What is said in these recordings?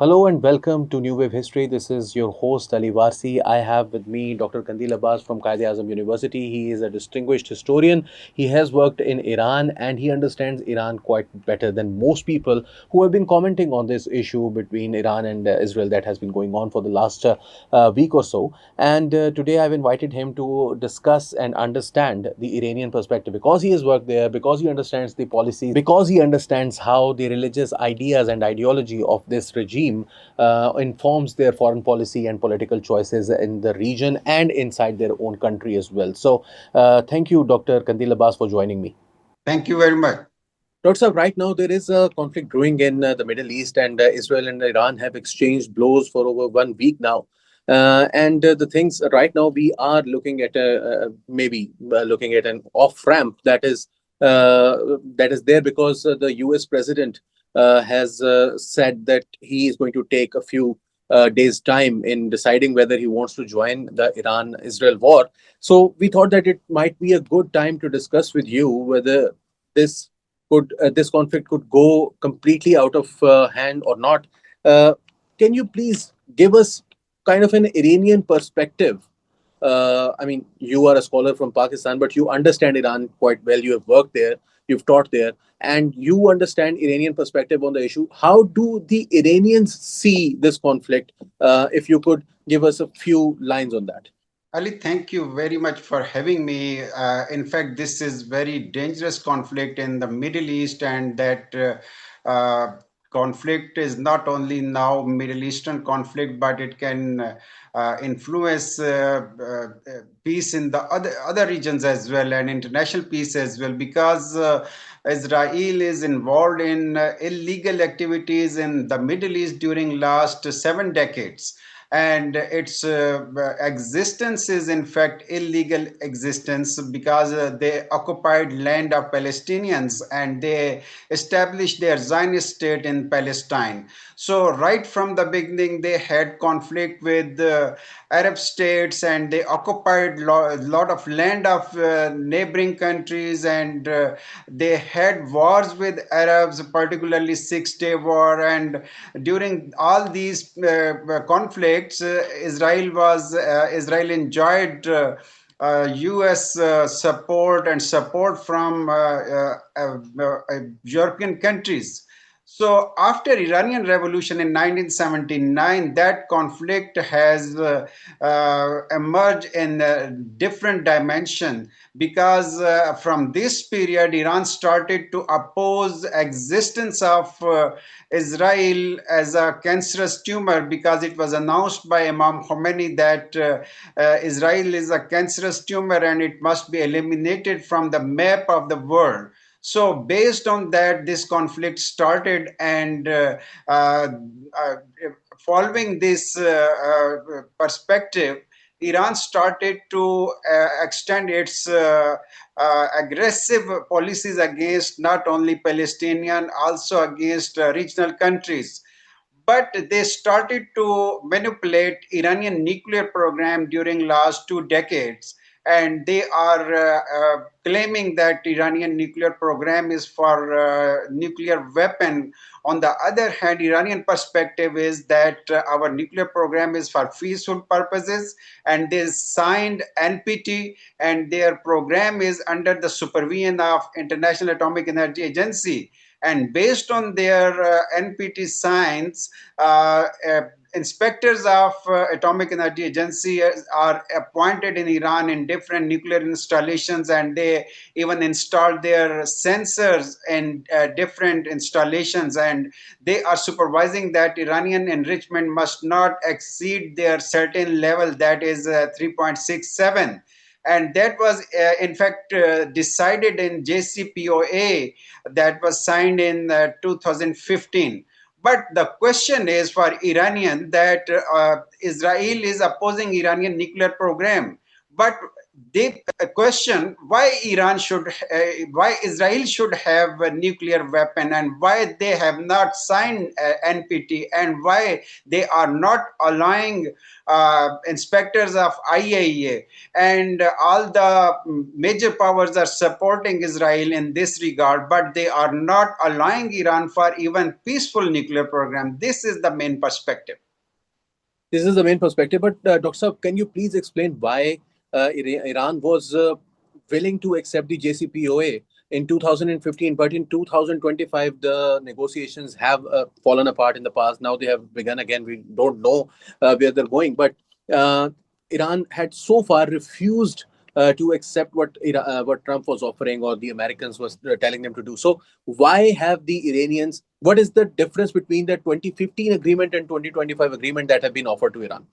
Hello and welcome to New Wave History. This is your host Ali Warsi. I have with me Dr. Qandil Abbas from Qaid-e-Azam University. He is a distinguished historian. He has worked in Iran and he understands Iran quite better than most people who have been commenting on this issue between Iran and Israel that has been going on for the last week or so. And today I've invited him to discuss and understand the Iranian perspective because he has worked there, because he understands the policies, because he understands how the religious ideas and ideology of this regime informs their foreign policy and political choices in the region and inside their own country as well. So, thank you, Dr. Qandil Abbas, for joining me. Thank you very much. Dr. Saab, right now there is a conflict brewing in the Middle East, and Israel and Iran have exchanged blows for over 1 week now. And the things right now we are looking at maybe looking at an off ramp that is there because the U.S. president has said that he is going to take a few days time in deciding whether he wants to join the Iran-Israel war. So we thought that it might be a good time to discuss with you whether this this conflict could go completely out of hand or not. Uh, can you please give us kind of an Iranian perspective? I mean, you are a scholar from Pakistan, but you understand Iran quite well. You have worked there, you've taught there, and you understand Iranian perspective on the issue. How do the Iranians see this conflict? If you could give us a few lines on that. Ali, thank you very much for having me. In fact, this is very dangerous conflict in the Middle East, and that conflict is not only now Middle Eastern conflict, but it can influence peace in the other regions as well, and international peace as well, because Israel is involved in illegal activities in the Middle East during last 7 decades, and its existence is in fact illegal existence because they occupied land of Palestinians and they established their Zionist state in Palestine. So right from the beginning they had conflict with Arab states, and they occupied lot of land of neighboring countries, and they had wars with Arabs, particularly Six-Day War. And during all these conflicts, Israel enjoyed U.S. Support and support from European countries. So after Iranian Revolution in 1979, that conflict has emerged in a different dimension, because from this period Iran started to oppose existence of Israel as a cancerous tumor, because it was announced by Imam Khomeini that Israel is a cancerous tumor and it must be eliminated from the map of the world. So, based on that, this conflict started, and uh, following this perspective, Iran started to extend its aggressive policies against not only Palestinian, also against regional countries. But they started to manipulate Iranian nuclear program during last 2 decades, and they are claiming that Iranian nuclear program is for nuclear weapon. On the other hand, Iranian perspective is that our nuclear program is for peaceful purposes, and they signed NPT, and their program is under the supervision of International Atomic Energy Agency. And based on their NPT signs, inspectors of Atomic Energy Agency are appointed in Iran in different nuclear installations, and they even installed their sensors in different installations, and they are supervising that Iranian enrichment must not exceed their certain level, that is 3.67. And that was in fact decided in JCPOA, that was signed in 2015. But the question is for Iranian that Israel is opposing Iranian nuclear program. But they question why Israel should have a nuclear weapon, and why they have not signed NPT, and why they are not allowing inspectors of IAEA, and all the major powers are supporting Israel in this regard, but they are not allowing Iran for even peaceful nuclear program. This is the main perspective. This is the main perspective. But Dr. Saab, can you please explain why Iran was willing to accept the JCPOA in 2015, but in 2025 the negotiations have fallen apart in the past. Now they have begun again. We don't know where they're going, but uh, Iran had so far refused to accept what Trump was offering or the Americans was telling them to do. So why have the Iranians? What is the difference between the 2015 agreement and 2025 agreement that have been offered to Iran?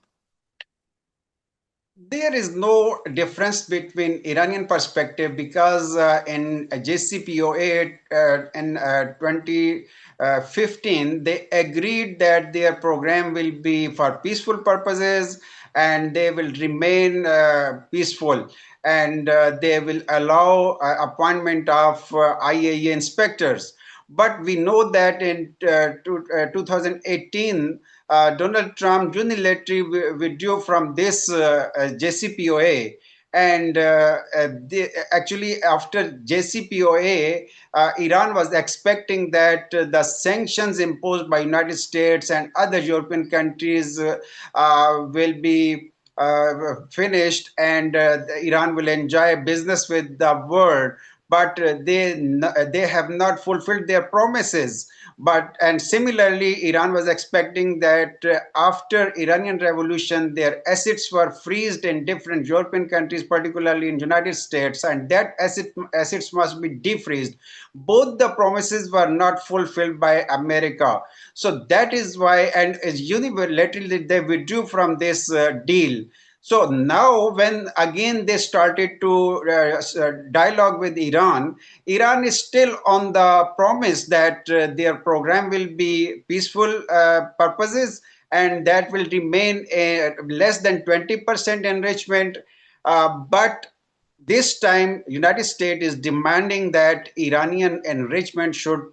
There is no difference between Iranian perspective, because in JCPOA in 2015 they agreed that their program will be for peaceful purposes, and they will remain peaceful, and they will allow appointment of IAEA inspectors. But we know that in 2018, Donald Trump unilaterally withdrew from this JCPOA. And actually, after JCPOA, Iran was expecting that the sanctions imposed by United States and other European countries will be finished, and Iran will enjoy business with the world. But they have not fulfilled their promises. But and similarly, Iran was expecting that after Iranian revolution, their assets were freezed in different European countries, particularly in United States, and that assets must be defreezed. Both the promises were not fulfilled by America. So that is why, and unilaterally they withdrew from this deal. So now, when again they started to dialogue with Iran, Iran is still on the promise that their program will be peaceful purposes, and that will remain less than 20% enrichment. But this time, United States is demanding that Iranian enrichment should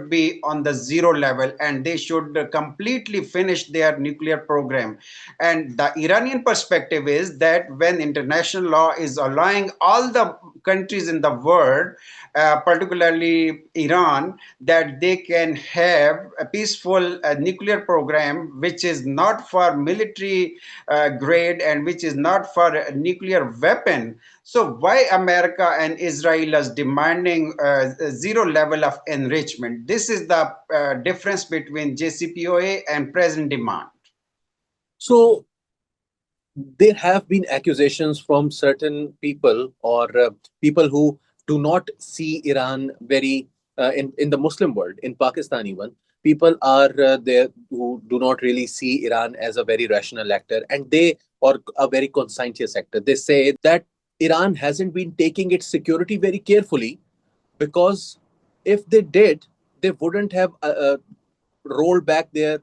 be on the zero level, and they should completely finish their nuclear program. And the Iranian perspective is that when international law is allowing all the countries in the world, particularly Iran, that they can have a peaceful nuclear program which is not for military grade, and which is not for a nuclear weapon. So why America and Israel is demanding zero level of enrichment? This is the difference between JCPOA and present demand. So there have been accusations from certain people or people who do not see Iran very in the Muslim world, in Pakistan even. People are there who do not really see Iran as a very rational actor, and they or a very conscientious actor. They say that Iran hasn't been taking its security very carefully because if they did, they wouldn't have rolled back their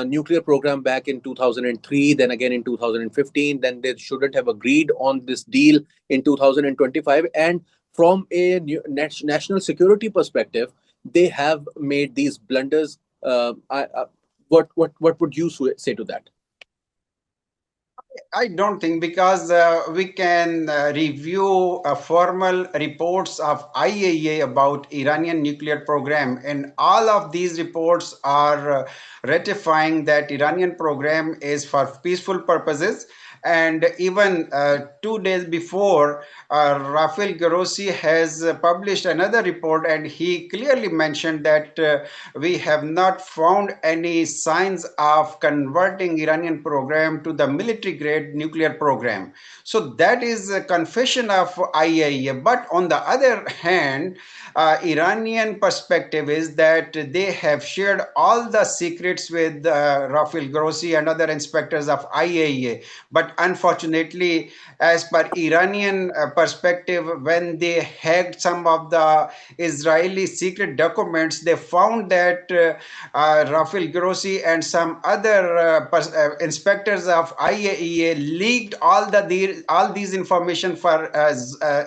nuclear program back in 2003, then again in 2015. Then they shouldn't have agreed on this deal in 2025. And from a national security perspective, they have made these blunders. What would you say to that? I don't think, because we can review formal reports of IAEA about Iranian nuclear program, and all of these reports are ratifying that Iranian program is for peaceful purposes. And even 2 days before, Rafael Grossi has published another report, and he clearly mentioned that we have not found any signs of converting Iranian program to the military grade nuclear program. So that is a confession of IAEA. But on the other hand, Iranian perspective is that they have shared all the secrets with Rafael Grossi and other inspectors of IAEA. But unfortunately, as per Iranian perspective, when they hacked some of the Israeli secret documents, they found that Rafael Grossi and some other inspectors of IAEA leaked all these information for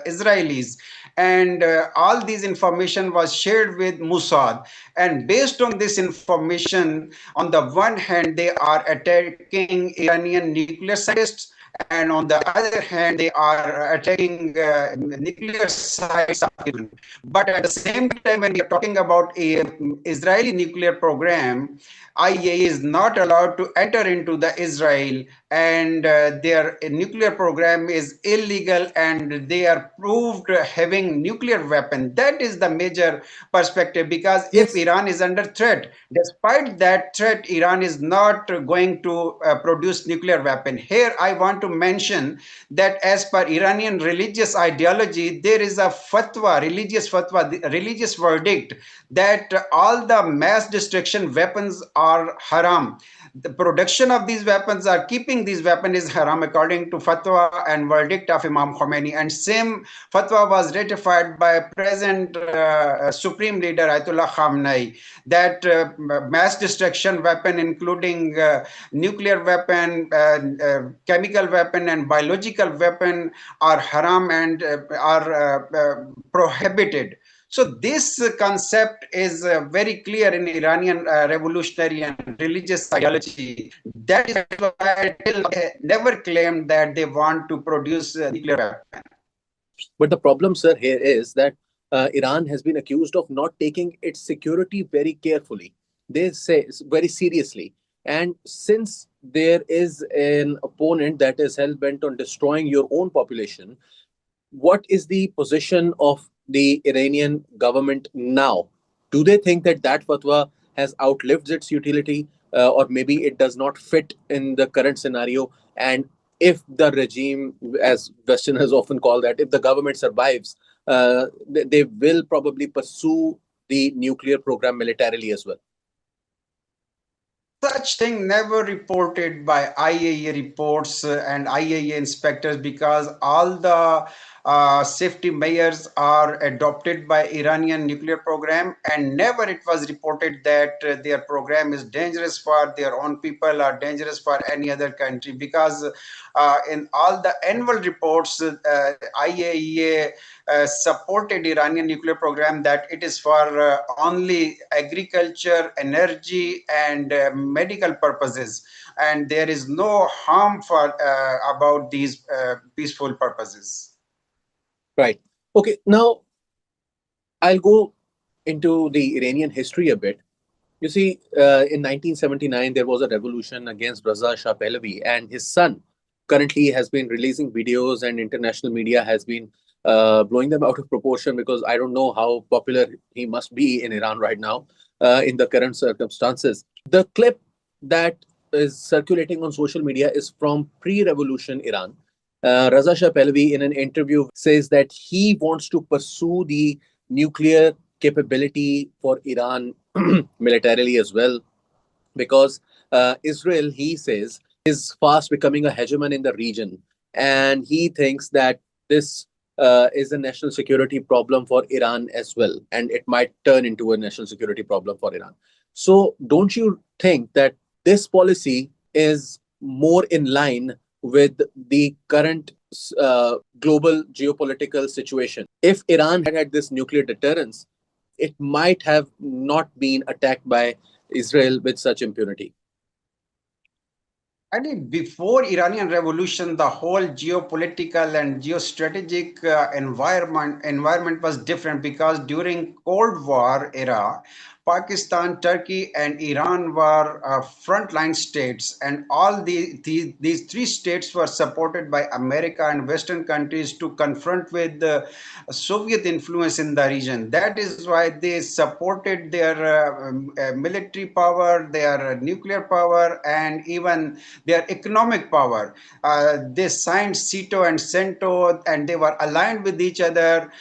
Israelis, and all these information was shared with Mossad. And based on this information, on the one hand they are attacking Iranian nuclear scientists, and on the other hand they are attacking nuclear sites of Iran. But at the same time, when we are talking about a Israeli nuclear program, IAEA is not allowed to enter into the Israel, and their nuclear program is illegal, and they are proved having nuclear weapon. That is the major perspective, because if Yes. Iran is under threat, despite that threat, Iran is not going to produce nuclear weapon. Here I want to mention that as per Iranian religious ideology, there is a fatwa, religious fatwa, religious verdict, that all the mass destruction weapons are haram. The production of these weapons, or keeping these weapons, is haram according to fatwa and verdict of Imam Khomeini. And same fatwa was ratified by present supreme leader Ayatollah Khamenei, that mass destruction weapon, including nuclear weapon, chemical weapon, and biological weapon, are haram and are prohibited. So this concept is very clear in Iranian revolutionary and religious ideology. That is why till they never claimed that they want to produce nuclear weapon. But the problem, sir, here is that Iran has been accused of not taking its security very carefully. They say very seriously. And since there is an opponent that is hell bent on destroying your own population, what is the position of the Iranian government now? Do they think that that fatwa has outlived its utility, or maybe it does not fit in the current scenario? And if the regime, as Westerners often call that, if the government survives, they will probably pursue the nuclear program militarily as well. Such thing never reported by IAEA reports and IAEA inspectors, because all the safety measures are adopted by Iranian nuclear program, and never it was reported that their program is dangerous for their own people or dangerous for any other country, because in all the annual reports, IAEA supported Iranian nuclear program, that it is for only agriculture, energy, and medical purposes, and there is no harm for about these peaceful purposes. Right. Okay. Now I'll go into the Iranian history a bit. You see, in 1979, there was a revolution against Raza Shah Pahlavi, and his son currently has been releasing videos, and international media has been blowing them out of proportion, because I don't know how popular he must be in Iran right now in the current circumstances. The clip that is circulating on social media is from pre-revolution Iran. Raza Shah Pahlavi, in an interview, says that he wants to pursue the nuclear capability for Iran militarily as well, because Israel, he says, is fast becoming a hegemon in the region, and he thinks that this is a national security problem for Iran as well, and it might turn into a national security problem for Iran. So, don't you think that this policy is more in line with the current global geopolitical situation? If Iran had this nuclear deterrence, it might have not been attacked by Israel with such impunity. I think before Iranian Revolution, the whole geopolitical and geostrategic environment was different, because during Cold War era, Pakistan, Turkey, and Iran were frontline states, and all these three states were supported by America and Western countries to confront with the Soviet influence in the region. That is why they supported their military power, their nuclear power, and even their economic power. They signed CETO and CENTO, and they were aligned with each other.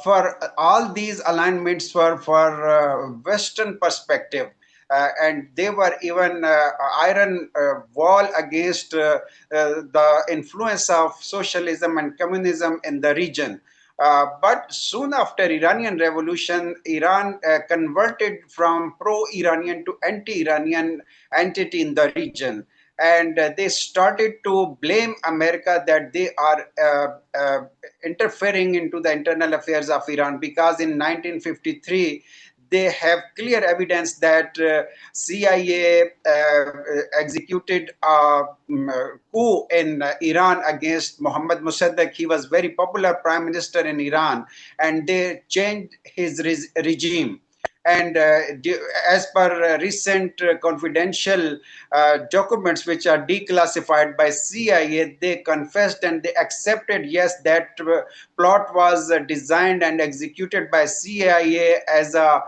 For all these alignments were for Western perspective. and they were even iron wall against the influence of socialism and communism in the region. But soon after Iranian revolution, Iran converted from pro-Iranian to anti-Iranian entity in the region, and they started to blame America that they are interfering into the internal affairs of Iran, because in 1953 they have clear evidence that CIA executed a coup in Iran against Mohammad Mossadegh. He was very popular prime minister in Iran, and they changed his regime. And as per recent confidential documents which are declassified by CIA, they confessed and they accepted, yes, that plot was designed and executed by CIA as a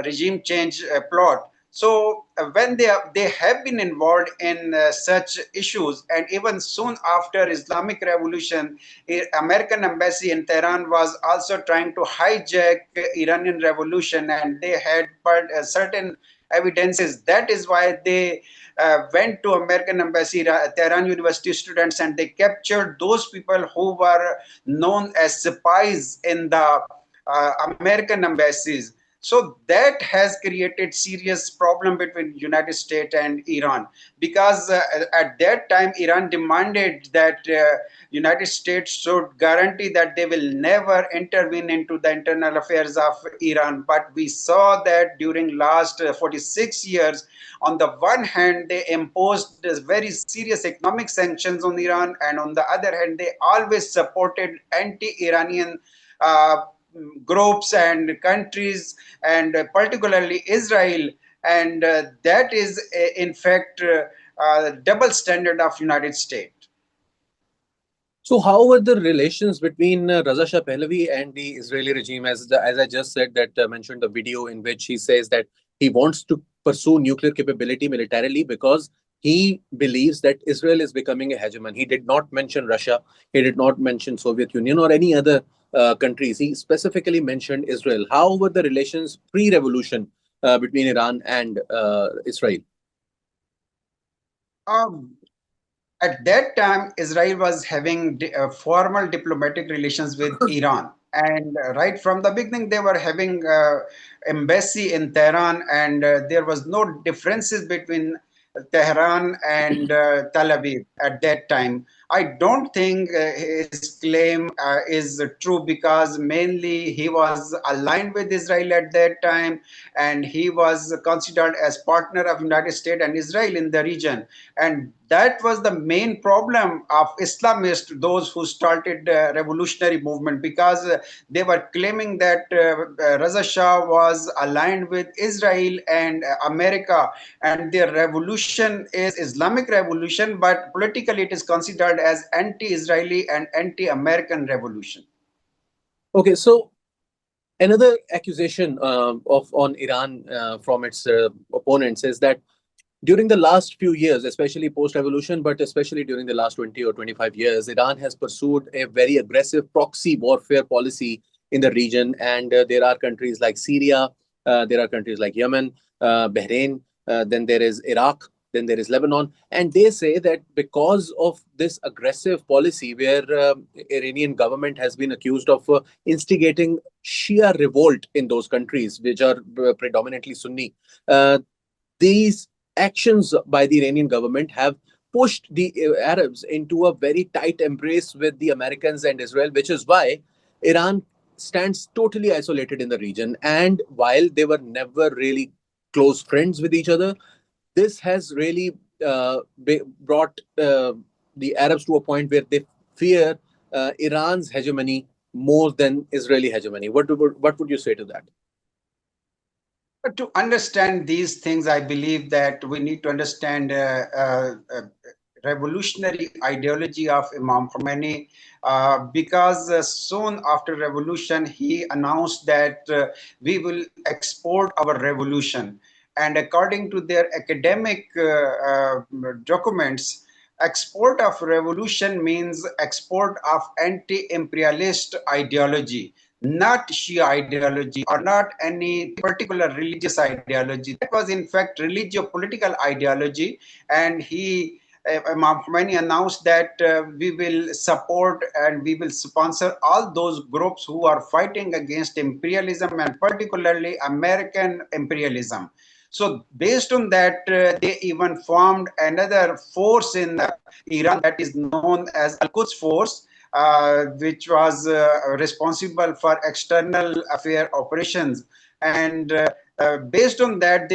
regime change plot. So when they have been involved in such issues, and even soon after Islamic Revolution, American embassy in Tehran was also trying to hijack Iranian revolution, and they had certain evidences. That is why they went to American embassy, Tehran University students, and they captured those people who were known as spies in the American embassies. So that has created serious problem between United States and Iran, because at that time Iran demanded that United States should guarantee that they will never intervene into the internal affairs of Iran. But we saw that during last 46 years, on the one hand they imposed this very serious economic sanctions on Iran, and on the other hand they always supported anti-Iranian uh, groups and countries, and particularly Israel. And that is, in fact, double standard of United States. So, how were the relations between Raza Shah Pahlavi and the Israeli regime? As I just said, that mentioned the video in which he says that he wants to pursue nuclear capability militarily because he believes that Israel is becoming a hegemon. He did not mention Russia. He did not mention Soviet Union or any other countries. He specifically mentioned Israel. How were the relations pre-revolution between Iran and Israel? Um, at that time, Israel was having formal diplomatic relations with Iran. And right from the beginning, they were having embassy in Tehran, and there was no differences between Tehran and Tel Aviv at that time. I don't think his claim is true, because mainly he was aligned with Israel at that time, and he was considered as partner of United States and Israel in the region. And that was the main problem of Islamists, those who started revolutionary movement, because they were claiming that Raza Shah was aligned with Israel and America, and their revolution is Islamic revolution, but politically it is considered as anti-Israeli and anti-American revolution. Okay, so another accusation of on Iran from its opponents is that during the last few years, especially post-revolution, but especially during the last 20 or 25 years, Iran has pursued a very aggressive proxy warfare policy in the region. And there are countries like Syria, there are countries like Yemen, Bahrain, then there is Iraq, then there is Lebanon. And they say that because of this aggressive policy, where Iranian government has been accused of instigating Shia revolt in those countries, which are predominantly Sunni, these actions by the Iranian government have pushed the Arabs into a very tight embrace with the Americans and Israel, which is why Iran stands totally isolated in the region. And while they were never really close friends with each other, this has really brought the Arabs to a point where they fear Iran's hegemony more than Israeli hegemony. What would you say to that? But to understand these things, I believe that we need to understand revolutionary ideology of Imam Khomeini, because soon after revolution he announced that we will export our revolution, and according to their academic documents, export of revolution means export of anti-imperialist ideology. not Shia ideology or not any particular religious ideology. That was in fact religio-political ideology, and Imam Khomeini announced that we will support and we will sponsor all those groups who are fighting against imperialism and particularly American imperialism. So based on that, they even formed another force in Iran that is known as Al-Quds Force, which was responsible for external affair operations. And based on that, uh,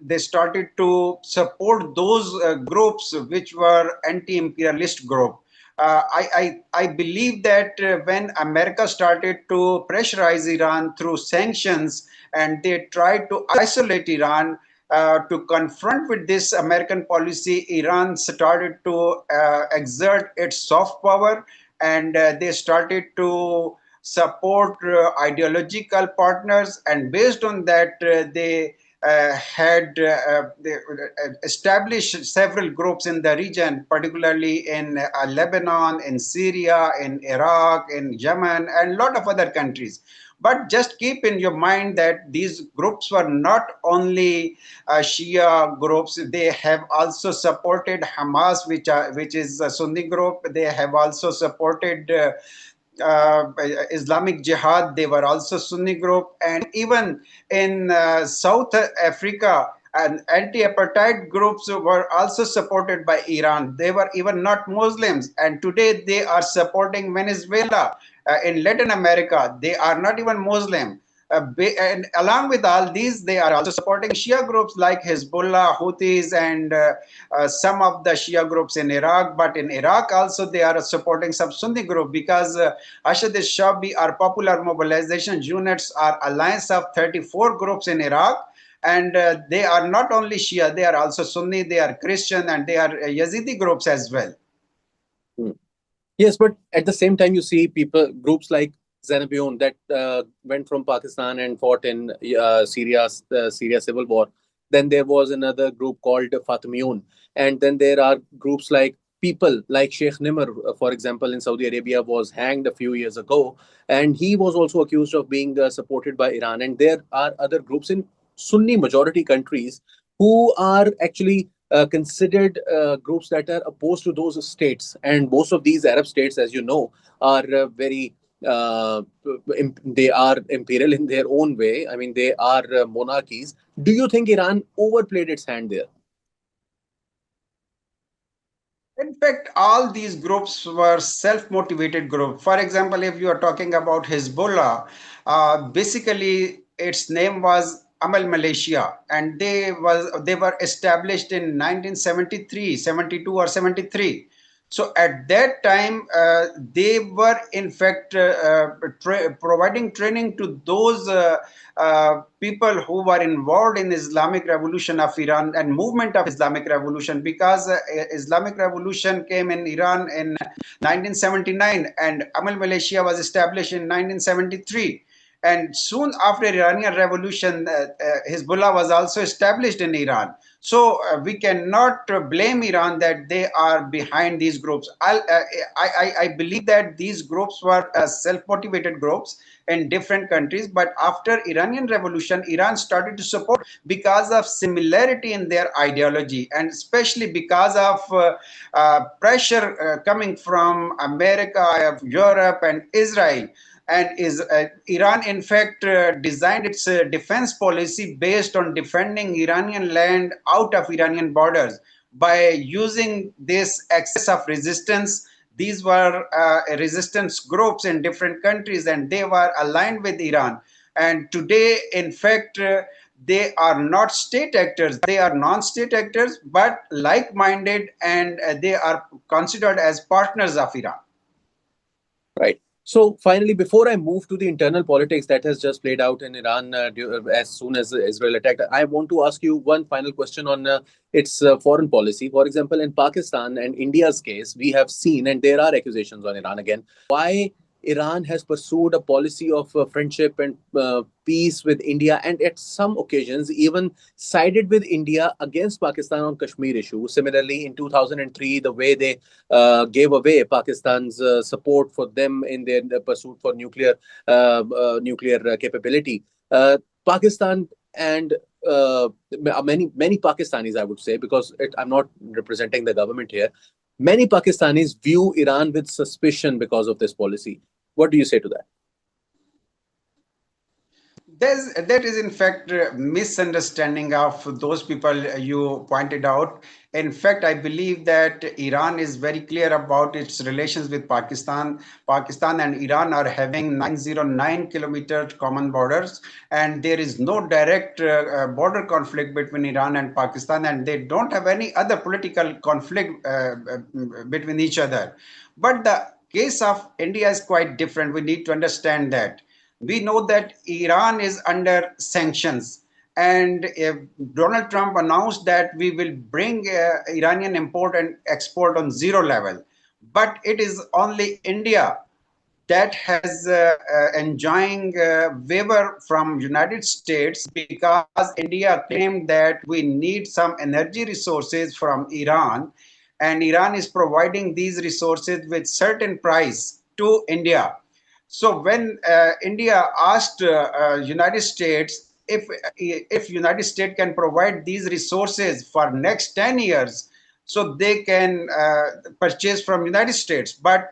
they started to support those groups which were anti-imperialist group. I believe that when America started to pressurize Iran through sanctions and they tried to isolate Iran, to confront with this American policy, Iran started to exert its soft power, and they started to support ideological partners, and based on that, they established several groups in the region, particularly in Lebanon, in Syria, in Iraq, in Yemen, and a lot of other countries. But just keep in your mind that these groups were not only Shia groups; they have also supported Hamas, which is a Sunni group. They have also supported Islamic Jihad. They were also Sunni group, and even in South Africa, and anti-apartheid groups were also supported by Iran. They were even not Muslims, and today they are supporting Venezuela. In Latin America, they are not even Muslim. And along with all these, they are also supporting Shia groups like Hezbollah, Houthis, and some of the Shia groups in Iraq. But in Iraq also, they are supporting some Sunni group because Ashad al-Shabi, our popular mobilization units, are alliance of 34 groups in Iraq. And they are not only Shia, they are also Sunni, they are Christian, and they are Yazidi groups as well. Hmm. Yes, but at the same time, you see people, groups like Zanabiyon that went from Pakistan and fought in Syria civil war. Then there was another group called Fatimiyun, and then there are groups like people like Sheikh Nimr, for example, in Saudi Arabia, was hanged a few years ago, and he was also accused of being supported by Iran. And there are other groups in Sunni majority countries who are actually considered groups that are opposed to those states. And most of these Arab states, as you know, are very they are imperial in their own way. I mean, they are monarchies. Do you think Iran overplayed its hand there? In fact, all these groups were self-motivated groups. For example, if you are talking about Hezbollah, basically its name was Amal Malaysia, and they were established in 1973, 72 or 73. So at that time, they were in fact providing training to those people who were involved in Islamic Revolution of Iran and movement of Islamic Revolution, because Islamic Revolution came in Iran in 1979 and Amal Malaysia was established in 1973. And soon after Iranian Revolution, Hezbollah was also established in Iran. So we cannot blame Iran that they are behind these groups. I believe that these groups were self-motivated groups in different countries. But after Iranian Revolution, Iran started to support because of similarity in their ideology, and especially because of pressure coming from America, Europe, and Israel. And Iran, in fact, designed its defense policy based on defending Iranian land out of Iranian borders by using this excess of resistance. These were resistance groups in different countries, and they were aligned with Iran. And today, in fact, they are not state actors, they are non-state actors, but like-minded, and they are considered as partners of Iran. Right. So finally, before I move to the internal politics that has just played out in Iran as soon as Israel attacked, I want to ask you one final question on its foreign policy. For example, in Pakistan and India's case, we have seen, and there are accusations on Iran again. Why Iran has pursued a policy of friendship and peace with India, and at some occasions even sided with India against Pakistan on Kashmir issue. Similarly, in 2003, the way they gave away Pakistan's support for them in their pursuit for nuclear capability. Pakistan and many Pakistanis, I would say, because I'm not representing the government here. Many Pakistanis view Iran with suspicion because of this policy. What do you say to that? That is in fact misunderstanding of those people you pointed out. In fact, I believe that Iran is very clear about its relations with Pakistan. Pakistan and Iran are having 909-kilometer common borders, and there is no direct border conflict between Iran and Pakistan, and they don't have any other political conflict between each other. But the case of India is quite different. We need to understand that we know that Iran is under sanctions. And Donald Trump announced that we will bring Iranian import and export on zero level. But it is only India that has enjoying waiver from United States because India claimed that we need some energy resources from Iran, and Iran is providing these resources with certain price to India. So when India asked United States if United States can provide these resources for next 10 years, so they can purchase from United States. But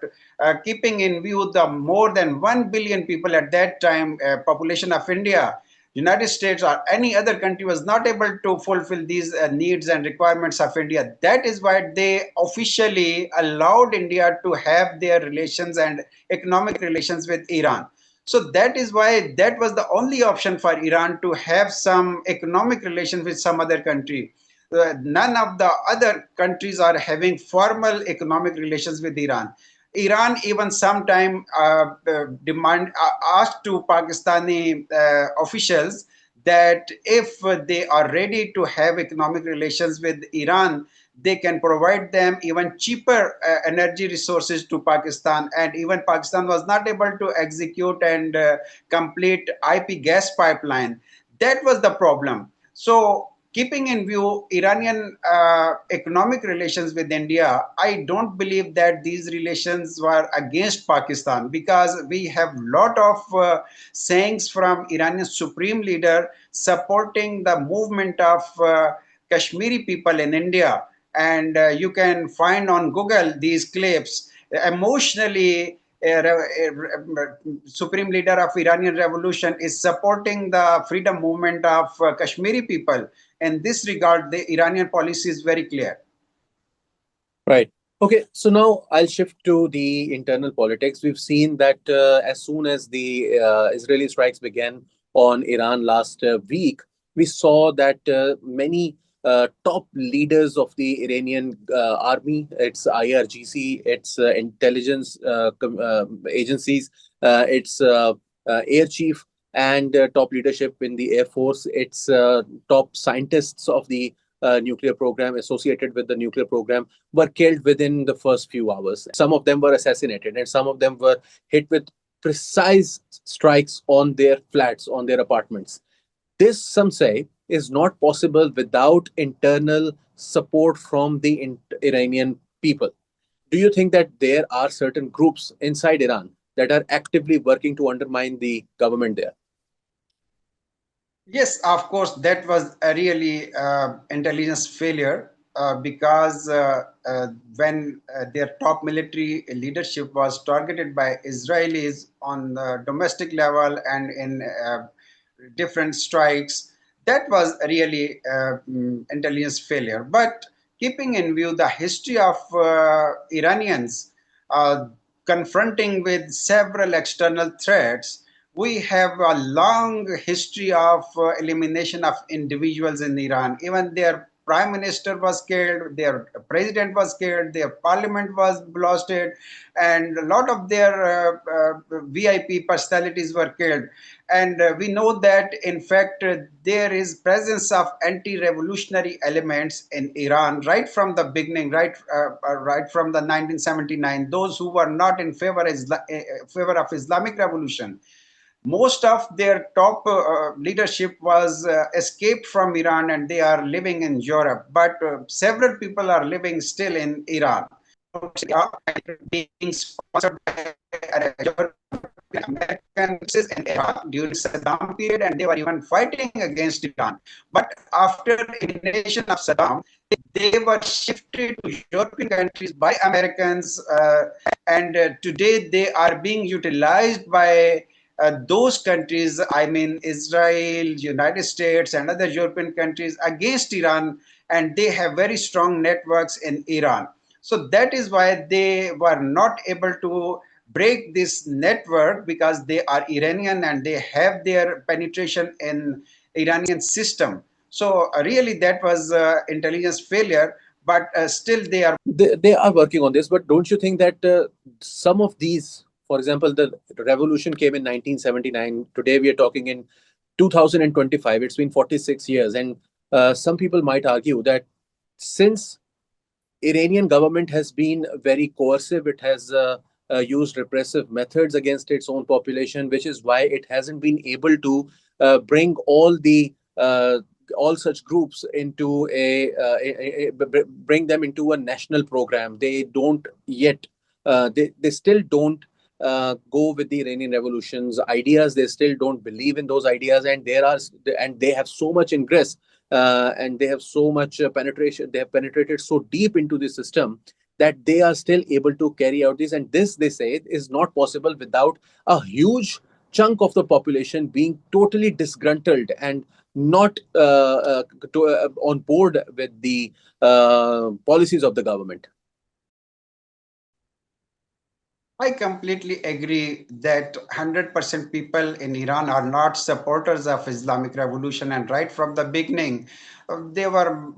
keeping in view the more than 1 billion people at that time population of India, United States or any other country was not able to fulfill these needs and requirements of India. That is why they officially allowed India to have their relations and economic relations with Iran. So that is why that was the only option for Iran to have some economic relations with some other country. None of the other countries are having formal economic relations with Iran. Iran even sometime demand asked to Pakistani officials that if they are ready to have economic relations with Iran, they can provide them even cheaper energy resources to Pakistan. And even Pakistan was not able to execute and complete IP gas pipeline. That was the problem. So keeping in view Iranian economic relations with India, I don't believe that these relations were against Pakistan, because we have lot of sayings from Iranian supreme leader supporting the movement of Kashmiri people in India. And you can find on Google these clips emotionally. Supreme leader of Iranian revolution is supporting the freedom movement of Kashmiri people. In this regard, the Iranian policy is very clear. Right. Okay. So now I'll shift to the internal politics. We've seen that as soon as the Israeli strikes began on Iran last week, we saw that many top leaders of the Iranian army, its IRGC, its intelligence agencies, its air chief, and top leadership in the Air Force, its top scientists of the nuclear program associated with the nuclear program were killed within the first few hours. Some of them were assassinated, and some of them were hit with precise strikes on their flats, on their apartments. This, some say, is not possible without internal support from the Iranian people. Do you think that there are certain groups inside Iran that are actively working to undermine the government there? Yes, of course, that was a really intelligence failure because when their top military leadership was targeted by Israelis on the domestic level and in different strikes, that was really intelligence failure. But keeping in view the history of Iranians uh, confronting with several external threats, we have a long history of elimination of individuals in Iran. Even their prime minister was killed, their president was killed, their parliament was blasted, and a lot of their VIP personalities were killed. And we know that in fact there is presence of anti-revolutionary elements in Iran right from the beginning, right from the 1979. Those who were not in favor of Islamic revolution, most of their top leadership was escaped from Iran and they are living in Europe. But several people are living still in Iran. Being sponsored by American forces in Iraq during Saddam period, and they were even fighting against Iran. But after elimination of Saddam, they were shifted to European countries by Americans, and today they are being utilized by those countries, I mean Israel, United States, and other European countries against Iran, and they have very strong networks in Iran. So that is why they were not able to break this network, because they are Iranian and they have their penetration in Iranian system. So really that was intelligence failure, but still they are. They are working on this, but don't you think that some of these, for example, the revolution came in 1979. Today we are talking in 2025. It's been 46 years, and some people might argue that since Iranian government has been very coercive, it has used repressive methods against its own population, which is why it hasn't been able to bring all such groups into bring them into a national program. They don't yet. They still don't go with the Iranian revolution's ideas. They still don't believe in those ideas, and they have so much ingress, and they have so much penetration. They have penetrated so deep into the system that they are still able to carry out this. And this, they say, is not possible without a huge chunk of the population being totally disgruntled and not on board with the policies of the government. I completely agree that 100% people in Iran are not supporters of Islamic revolution, and right from the beginning, they were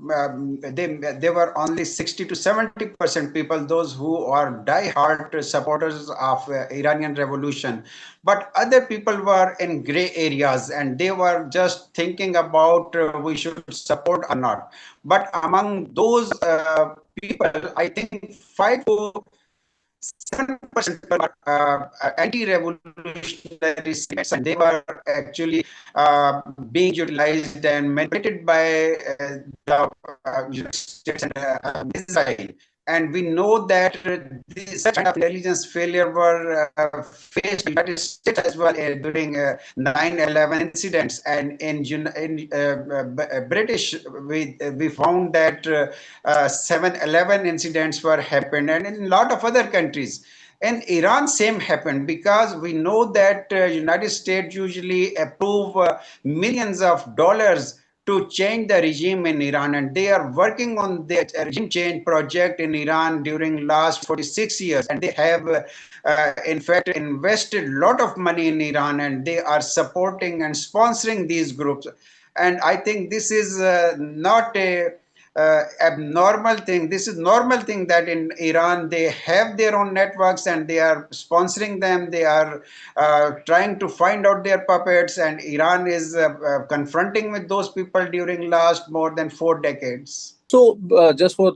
only 60 to 70% people, those who are die-hard supporters of Iranian revolution. But other people were in gray areas, and they were just thinking about we should support or not. But among those people, I think 7% were anti-revolutionary sentiments, and they were actually being utilized and manipulated by the United States and Israel. And we know that such kind of intelligence failure were faced in the United States as well during 9/11 incidents, and in British we found that 7/11 incidents were happened, and in a lot of other countries. In Iran, same happened, because we know that United States usually approve millions of dollars to change the regime in Iran, and they are working on the regime change project in Iran during last 46 years, and they have in fact invested a lot of money in Iran, and they are supporting and sponsoring these groups. And I think this is not a abnormal thing. This is normal thing that in Iran they have their own networks and they are sponsoring them. They are trying to find out their puppets, and Iran is confronting with those people during last more than 4 decades. So, just for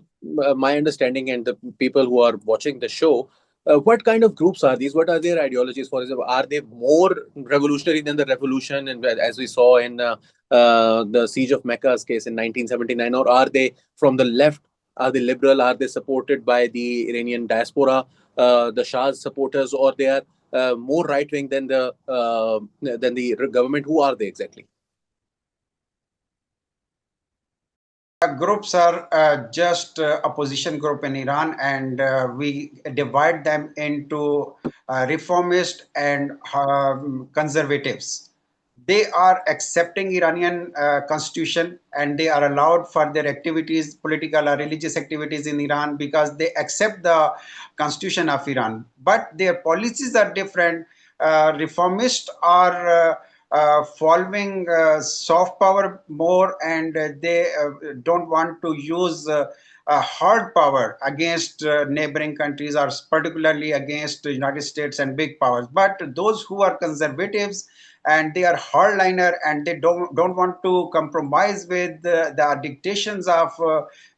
my understanding and the people who are watching the show, what kind of groups are these? What are their ideologies? For example, are they more revolutionary than the revolution, and as we saw in the siege of Mecca's case in 1979, or are they from the left? Are they liberal? Are they supported by the Iranian diaspora, the Shah's supporters, or they are more right wing than the government? Who are they exactly? Groups are just opposition group in Iran, and we divide them into reformist and conservatives. They are accepting Iranian constitution, and they are allowed for their activities, political or religious activities in Iran, because they accept the constitution of Iran. But their policies are different. Reformists are following soft power more, and they don't want to use hard power against neighboring countries, or particularly against the United States and big powers. But those who are conservatives and they are hardliner, and they don't want to compromise with the dictations of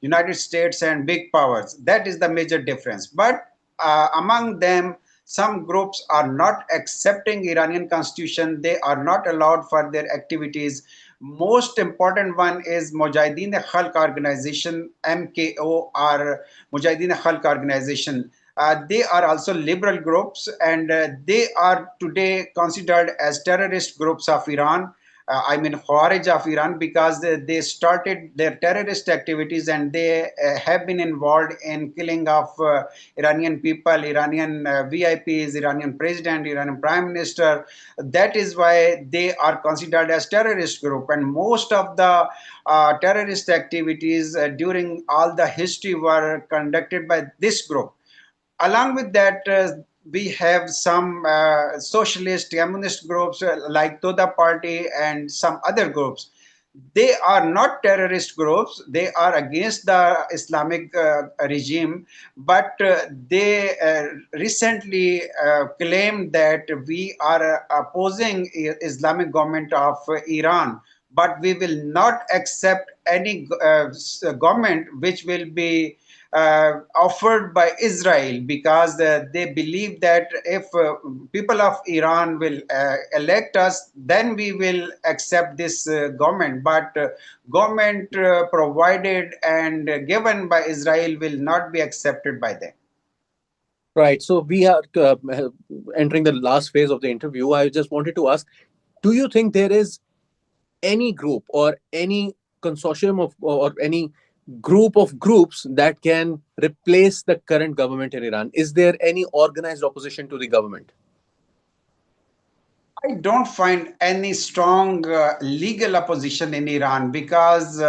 United States and big powers. That is the major difference. But among them, some groups are not accepting Iranian constitution. They are not allowed for their activities. Most important one is Mujahideen Khalq organization, MKO, or Mujahideen Khalq organization. They are also liberal groups, and they are today considered as terrorist groups of Iran. I mean, Khawarij of Iran, because they started their terrorist activities, and they have been involved in killing of Iranian people, Iranian VIPs, Iranian president, Iranian prime minister. That is why they are considered as terrorist group. And most of the terrorist activities during all the history were conducted by this group. Along with that, we have some socialist, communist groups like Toda Party and some other groups. They are not terrorist groups. They are against the Islamic regime, but they recently claimed that we are opposing Islamic government of Iran, but we will not accept any government which will be offered by Israel, because they believe that if people of Iran will elect us, then we will accept this government. But government provided and given by Israel will not be accepted by them. Right. So we are entering the last phase of the interview. I just wanted to ask, do you think there is any group or any consortium of or any group of groups that can replace the current government in Iran? Is there any organized opposition to the government? I don't find any strong legal opposition in Iran, because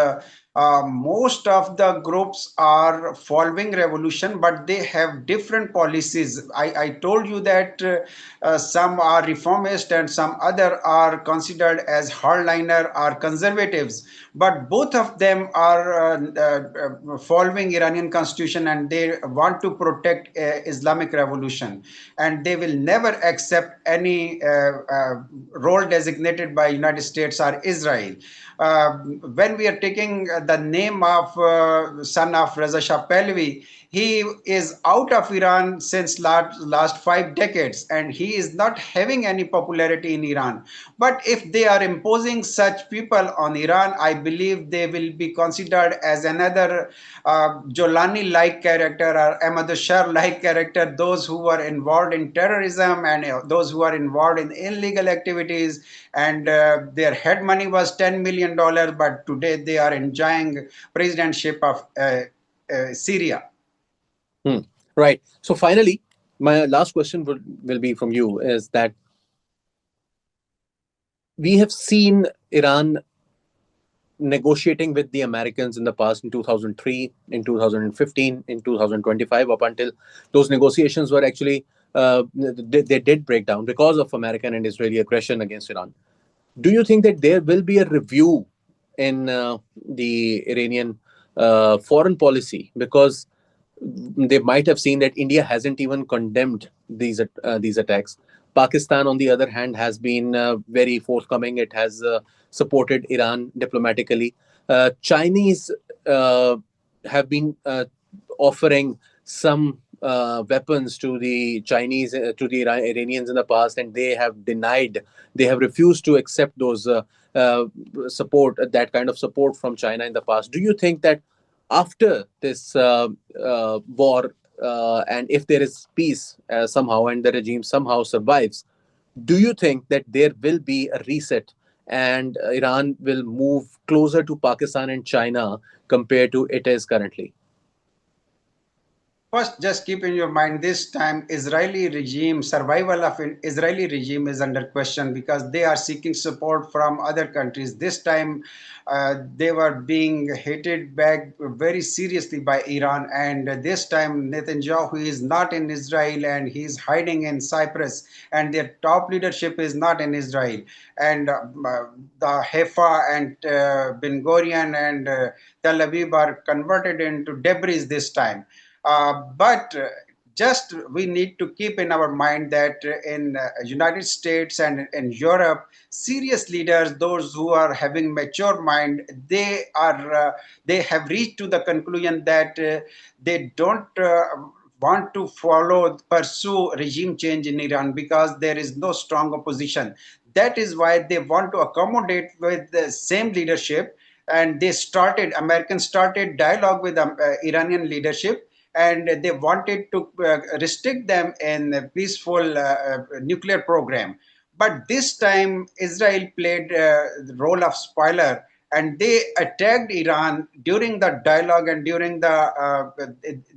most of the groups are following revolution, but they have different policies. I told you that some are reformist and some other are considered as hardliner or conservatives. But both of them are following Iranian constitution, and they want to protect Islamic revolution, and they will never accept any role designated by United States or Israel. When we are taking the name of son of Reza Shah Pahlavi, he is out of Iran since last 5 decades, and he is not having any popularity in Iran. But if they are imposing such people on Iran, I believe they will be considered as another Jolani-like character or Ahmad Shah-like character, those who were involved in terrorism and those who are involved in illegal activities, and their head money was $10 million, but today they are enjoying presidentship of Syria. Hmm. Right. So finally, my last question will be from you is that we have seen Iran negotiating with the Americans in the past in 2003, in 2015, in 2025, up until those negotiations were actually, they did break down because of American and Israeli aggression against Iran. Do you think that there will be a review in the Iranian foreign policy? Because they might have seen that India hasn't even condemned these attacks. Pakistan, on the other hand, has been very forthcoming. It has supported Iran diplomatically. Chinese have been offering some weapons to the Chinese, to the Iranians in the past, and they have denied, they have refused to accept those support, that kind of support from China in the past. Do you think that after this war, and if there is peace somehow and the regime somehow survives, do you think that there will be a reset and Iran will move closer to Pakistan and China compared to it is currently? First, just keep in your mind this time Israeli regime, survival of an Israeli regime is under question because they are seeking support from other countries. This time they were being hated back very seriously by Iran, and this time Netanyahu is not in Israel and he is hiding in Cyprus, and their top leadership is not in Israel. And the Haifa and Ben Gurion and Tel Aviv are converted into debris this time. But just we need to keep in our mind that in United States and in Europe, serious leaders, those who are having mature mind, they have reached to the conclusion that they don't want to pursue regime change in Iran because there is no strong opposition. That is why they want to accommodate with the same leadership, and Americans started dialogue with Iranian leadership, and they wanted to restrict them in a peaceful nuclear program. But this time, Israel played the role of spoiler, and they attacked Iran during the dialogue and during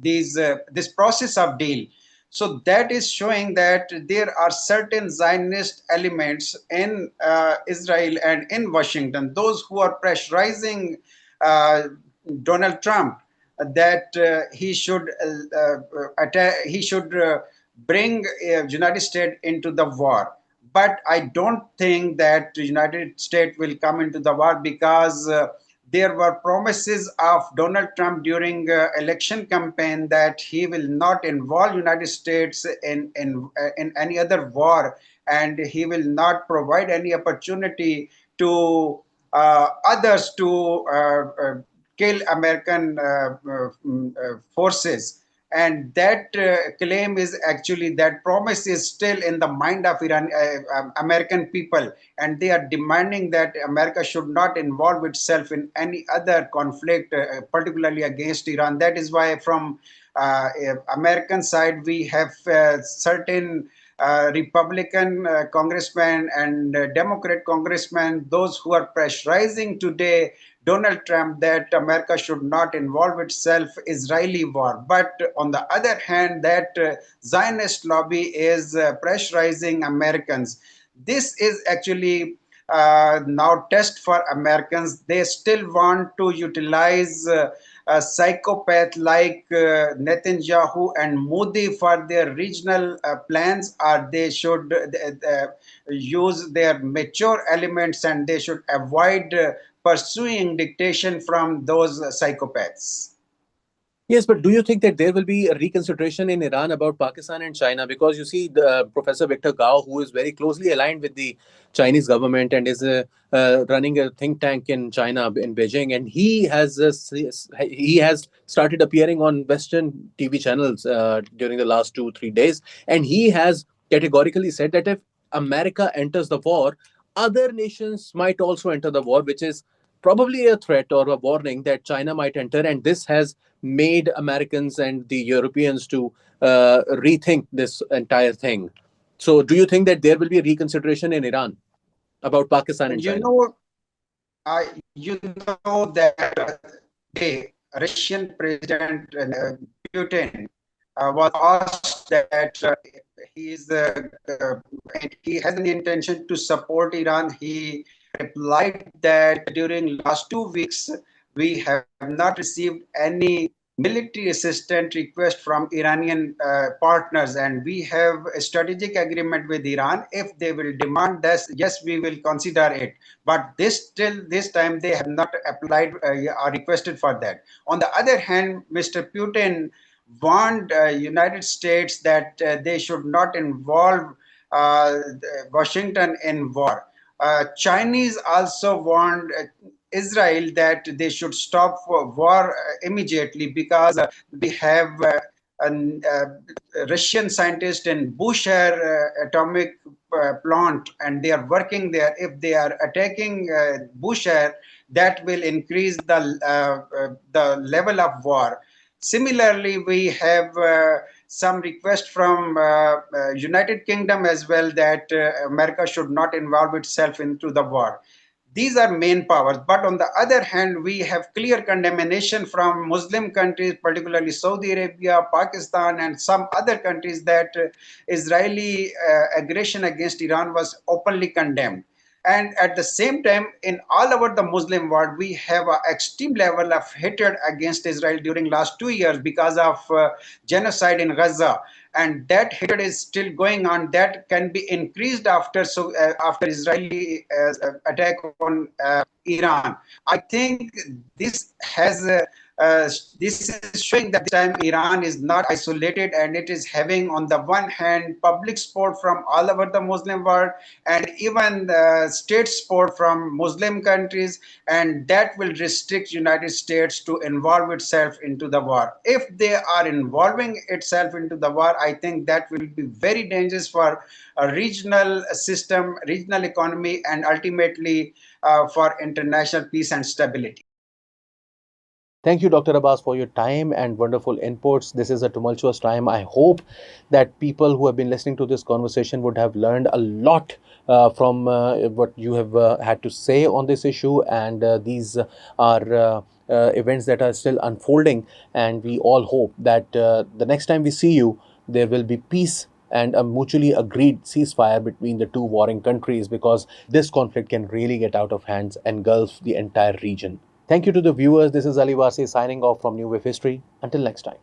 this process of deal. So that is showing that there are certain Zionist elements in Israel and in Washington, those who are pressurizing uh, Donald Trump that he should bring United States into the war. But I don't think that the United States will come into the war because there were promises of Donald Trump during election campaign that he will not involve United States in any other war, and he will not provide any opportunity to others to kill American forces. And that claim is actually, that promise is still in the mind of American people, and they are demanding that America should not involve itself in any other conflict, particularly against Iran. That is why from American side we have certain Republican congressmen and Democrat congressmen, those who are pressurizing today Donald Trump that America should not involve itself Israeli war. But on the other hand, that Zionist lobby is pressurizing Americans. This is actually now test for Americans. They still want to utilize a psychopath like Netanyahu and Modi for their regional plans, or they should use their mature elements and they should avoid pursuing dictation from those psychopaths. Yes, but do you think that there will be a reconsideration in Iran about Pakistan and China? Because you see, the Professor Victor Gao, who is very closely aligned with the Chinese government and is running a think tank in China in Beijing, and he has started appearing on Western TV channels during the last 2 3 days, and he has categorically said that if America enters the war, other nations might also enter the war, which is probably a threat or a warning that China might enter, and this has made Americans and the Europeans to rethink this entire thing. So, do you think that there will be a reconsideration in Iran about Pakistan and You China? know, you know that today Russian President Putin was asked that he is and he has an intention to support Iran. He replied that during last 2 weeks we have not received any military assistance request from Iranian partners, and we have a strategic agreement with Iran. If they will demand this, yes, we will consider it. But this time they have not applied or requested for that. On the other hand, Mr. Putin warned United States that they should not involve Washington in war. Chinese also warned Israel that they should stop war immediately because we have Russian scientists in Bushehr atomic plant, and they are working there. If they are attacking Bushehr, that will increase the level of war. Similarly, we have some request from United Kingdom as well that America should not involve itself into the war. These are main powers. But on the other hand, we have clear condemnation from Muslim countries, particularly Saudi Arabia, Pakistan, and some other countries, that Israeli aggression against Iran was openly condemned. And at the same time, in all over the Muslim world, we have an extreme level of hatred against Israel during last 2 years because of genocide in Gaza, and that hatred is still going on. That can be increased after after Israeli attack on Iran. I think this has this is showing that this time Iran is not isolated, and it is having on the one hand public support from all over the Muslim world, and even state support from Muslim countries, and that will restrict United States to involve itself into the war. If they are involving itself into the war, I think that will be very dangerous for a regional system, regional economy, and ultimately for international peace and stability. Thank you, Dr. Abbas, for your time and wonderful inputs. This is a tumultuous time. I hope that people who have been listening to this conversation would have learned a lot from what you have had to say on this issue. And these are events that are still unfolding. And we all hope that the next time we see you, there will be peace and a mutually agreed ceasefire between the two warring countries, because this conflict can really get out of hands and engulf the entire region. Thank you to the viewers. This is Ali Warsi signing off from New Wave History. Until next time.